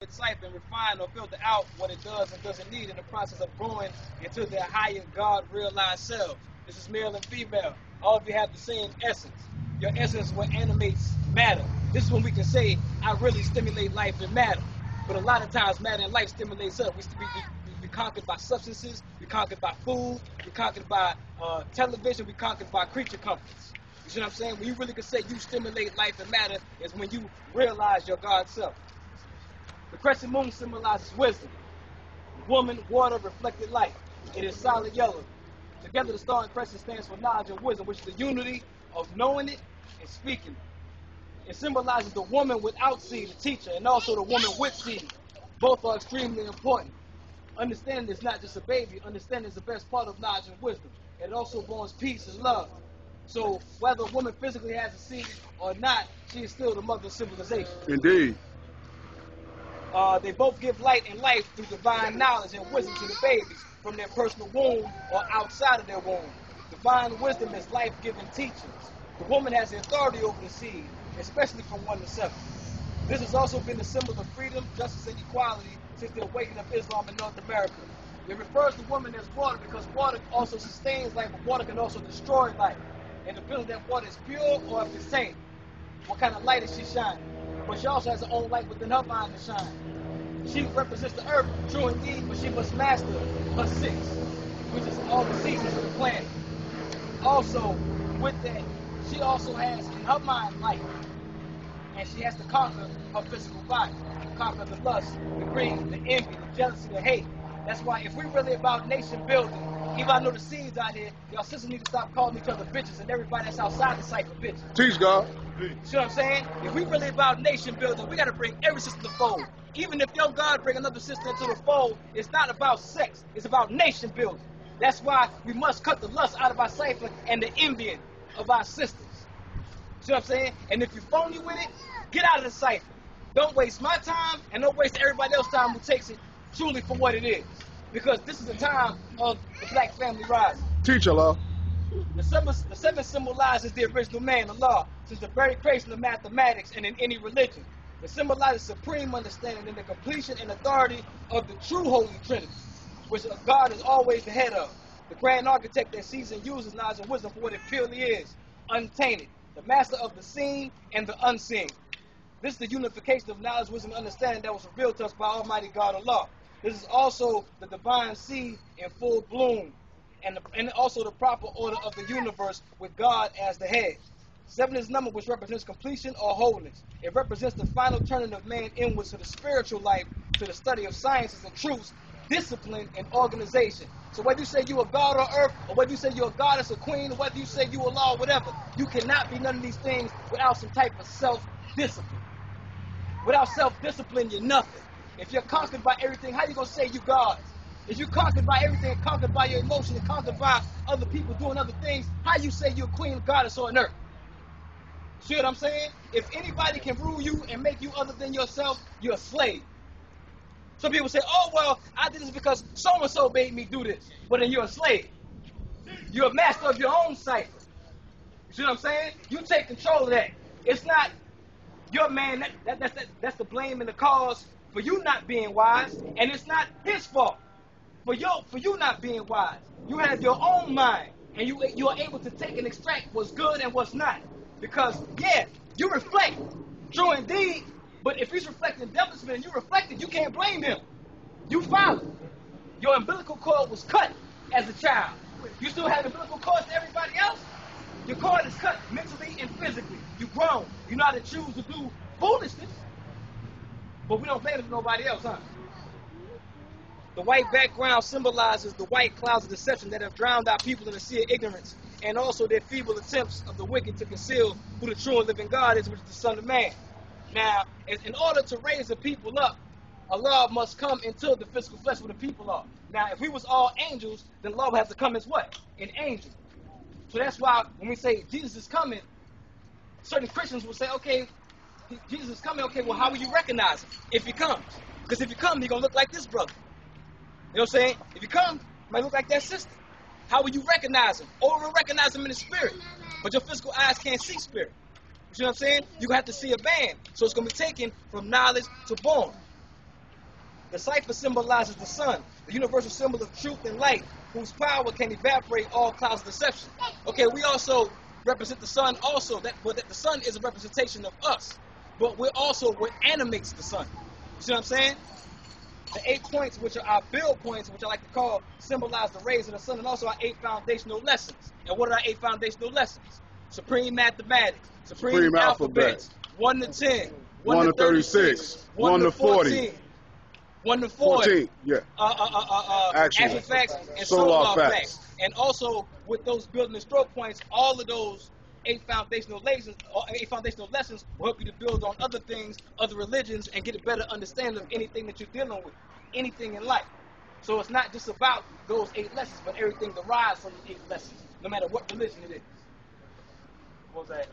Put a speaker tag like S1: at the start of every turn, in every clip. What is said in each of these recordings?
S1: decipher and refine or filter out what it does and doesn't need in the process of growing into their higher God-realized selves. This is male and female. All of you have the same essence. Your essence is what animates matter. This is when we can say, I really stimulate life and matter. But a lot of times, matter and life stimulates us. We conquered by substances, we conquered by food, we conquered by television, we conquered by creature comforts. You see what I'm saying? When you really can say you stimulate life and matter is when you realize your God self. The crescent moon symbolizes wisdom. Woman, water, reflected light. It is solid yellow. Together, the star and crescent stands for knowledge and wisdom, which is the unity of knowing it and speaking it. It symbolizes the woman without seed, the teacher, and also the woman with seed. Both are extremely important. Understanding is not just a baby. Understanding is the best part of knowledge and wisdom. It also borns peace and love. So whether a woman physically has a seed or not, she is still the mother of civilization.
S2: Indeed.
S1: They both give light and life through divine knowledge and wisdom to the babies from their personal womb or outside of their womb. Divine wisdom is life-giving teachings. The woman has the authority over the seed, especially from 1 to 7. This has also been the symbol of freedom, justice, and equality since the awakening of Islam in North America. It refers to woman as water because water also sustains life, but water can also destroy life. And depends on that water is pure or if it's tainted. What kind of light is she shining? But she also has her own light within her mind to shine. She represents the earth, true indeed, but she must master her 6, which is all the seasons of the planet. Also, with that, she also has in her mind light. And she has to conquer her physical body, conquer the lust, the greed, the envy, the jealousy, the hate. That's why if we really about nation building, even I know the seeds out here, y'all sisters need to stop calling each other bitches and everybody that's outside the cycle bitches.
S2: Teach God.
S1: You see what I'm saying? If we really about nation building, we got to bring every sister to the fold. Even if your God bring another sister into the fold, it's not about sex. It's about nation building. That's why we must cut the lust out of our cipher and the envying of our sisters. See what I'm saying? And if you're phony with it, get out of the cipher. Don't waste my time and don't waste everybody else's time who takes it truly for what it is. Because this is the time of the black family rising.
S2: Teach Allah.
S1: The 7 symbolizes the original man, Allah, since the very creation of mathematics and in any religion. It symbolizes supreme understanding and the completion and authority of the true Holy Trinity, which God is always the head of. The grand architect that sees and uses knowledge and wisdom for what it purely is, untainted. The master of the seen and the unseen. This is the unification of knowledge, wisdom, and understanding that was revealed to us by Almighty God Allah. This is also the divine seed in full bloom, and also the proper order of the universe with God as the head. 7 is a number which represents completion or wholeness. It represents the final turning of man inwards to the spiritual life, to the study of sciences and truths, discipline, and organization. So whether you say you a god on earth, or whether you say you're a goddess, a queen, or whether you say you a law, whatever, you cannot be none of these things without some type of self-discipline. Without self-discipline, you're nothing. If you're conquered by everything, how you going to say you God? If you're conquered by everything, conquered by your emotions, and conquered by other people doing other things, how you say you're a queen, goddess on earth? See what I'm saying? If anybody can rule you and make you other than yourself, you're a slave. Some people say, oh, well, I did this because so-and-so made me do this. Well, then you're a slave. You're a master of your own cipher. You see what I'm saying? You take control of that. It's not your man, that's the blame and the cause for you not being wise, and it's not his fault for you not being wise. You have your own mind, and you are able to take and extract what's good and what's not. Because, yeah, you reflect, true indeed, but if he's reflecting devil's and you reflected, you can't blame him. You followed. Your umbilical cord was cut as a child. You still have umbilical cords to everybody else? Your cord is cut mentally and physically. You've grown. You know how to choose to do foolishness. But we don't blame it for nobody else, huh? The white background symbolizes the white clouds of deception that have drowned out people in the sea of ignorance, and also their feeble attempts of the wicked to conceal who the true and living God is, which is the Son of Man. Now, in order to raise the people up, Allah must come into the physical flesh where the people are. Now, if we was all angels, then Allah would have to come as what? An angel. So that's why when we say Jesus is coming, certain Christians will say, okay, Jesus is coming, okay, well, how will you recognize him if he comes? Because if he comes, he's going to look like this brother. You know what I'm saying? If he comes, he might look like that sister. How will you recognize him? Or will recognize him in the spirit. But your physical eyes can't see spirit. You see what I'm saying? You're going to have to see a band. So it's going to be taken from knowledge to born. The cipher symbolizes the sun, the universal symbol of truth and light, whose power can evaporate all clouds of deception. Okay, we also represent the sun also, but the sun is a representation of us. But we're also what animates the sun. You see what I'm saying? The 8 points, which are our build points, which I like to call, symbolize the rays of the sun, and also our 8 foundational lessons. And what are our 8 foundational lessons? Supreme mathematics, supreme alphabets, 1 to 10, 1 to 36, 1 to 40, 1 to 40, action facts, and solar facts. And also, with those building and stroke points, all of those 8 foundational lessons will help you to build on other things, other religions, and get a better understanding of anything that you're dealing with, anything in life. So it's not just about those 8 lessons, but everything derives from the 8 lessons, no matter what religion it is. What was that?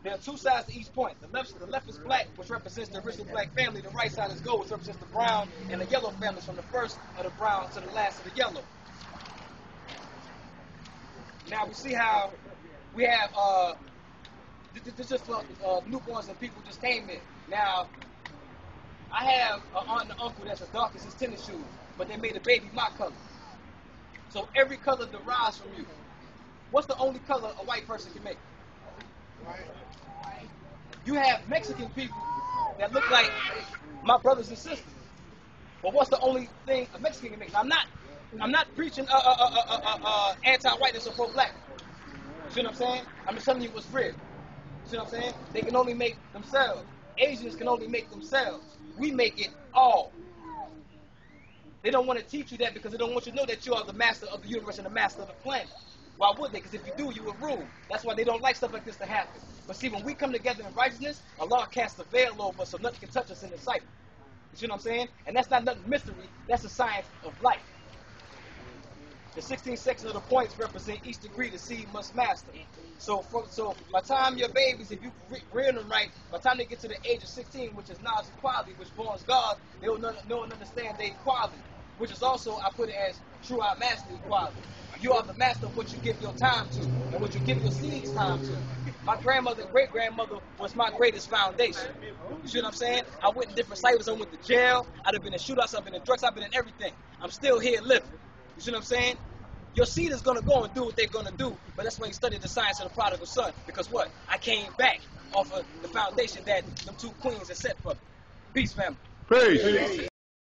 S1: There are 2 sides to each point. The left is black, which represents the original black family. The right side is gold, which represents the brown and the yellow families, from the first of the brown to the last of the yellow. Now we see how we have this just for newborns and people just came in. Now I have an aunt and uncle that's as dark as his tennis shoes, but they made a baby my color. So every color derives from you. What's the only color a white person can make? You have Mexican people that look like my brothers and sisters. But what's the only thing a Mexican can make? Now, I'm not preaching anti-whiteness or pro-black. You see what I'm saying? I'm just telling you what's real. You see what I'm saying? They can only make themselves. Asians can only make themselves. We make it all. They don't want to teach you that because they don't want you to know that you are the master of the universe and the master of the planet. Why would they? Because if you do, you will rule. That's why they don't like stuff like this to happen. But see, when we come together in righteousness, Allah casts a veil over us so nothing can touch us in the cipher. You see what I'm saying? And that's not nothing mystery. That's the science of life. The 16 sections of the points represent each degree the seed must master. So by the time your babies, if you rear them right, by the time they get to the age of 16, which is knowledge equality, which borns God, they will know and understand their equality, which is also, I put it as true our master equality. You are the master of what you give your time to and what you give your seeds time to. My grandmother and great-grandmother was my greatest foundation. You see what I'm saying? I went in different cycles. I went to jail. I've been in shootouts. I've been in drugs. I've been in everything. I'm still here living. You see what I'm saying? Your seed is going to go and do what they're going to do, but that's why you study the science of the prodigal son. Because what? I came back off of the foundation that them 2 queens had set for me. Peace, family.
S2: Peace.